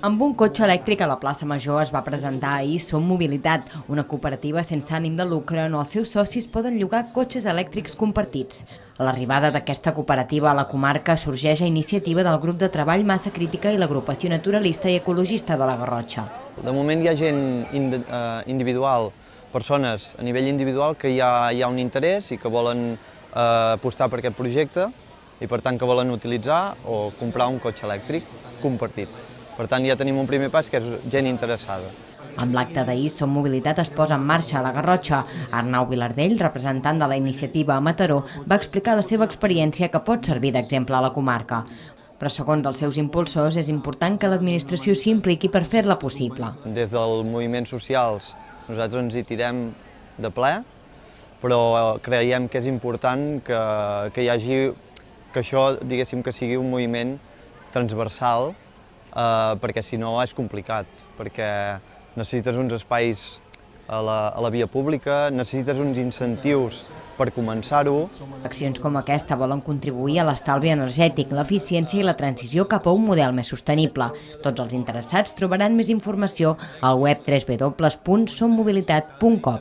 Amb un cotxe elèctric a la plaça Major es va presentar ahir Som Mobilitat, una cooperativa sense ànim de lucre on els seus socis poden llogar cotxes elèctrics compartits. A l'arribada d'aquesta cooperativa a la comarca sorgeix a iniciativa del grup de treball Massa Crítica i l'agrupació naturalista i ecologista de la Garrotxa. De moment hi ha gent individual, persones a nivell individual que hi ha un interès i que volen apostar per aquest projecte i per tant que volen utilitzar o comprar un cotxe elèctric compartit. Per tant, ja tenim un primer pas, que és gent interessada. Amb l'acte d'ahir, Som Mobilitat es posa en marxa a la Garrotxa. Arnau Vilardell, representant de la iniciativa a Mataró, va explicar la seva experiència que pot servir d'exemple a la comarca. Però segons els seus impulsors, és important que l'administració s'impliqui per fer-la possible. Des dels moviments socials nosaltres ens hi tirem de ple, però creiem que és important que hi hagi, que això, diguéssim, que sigui un moviment transversal, perquè si no és complicat, perquè necessites uns espais a la via pública, necessites uns incentius per començar-ho. Accions com aquesta volen contribuir a l'estalvi energètic, l'eficiència i la transició cap a un model més sostenible. Tots els interessats trobaran més informació al web www.sommobilitat.com.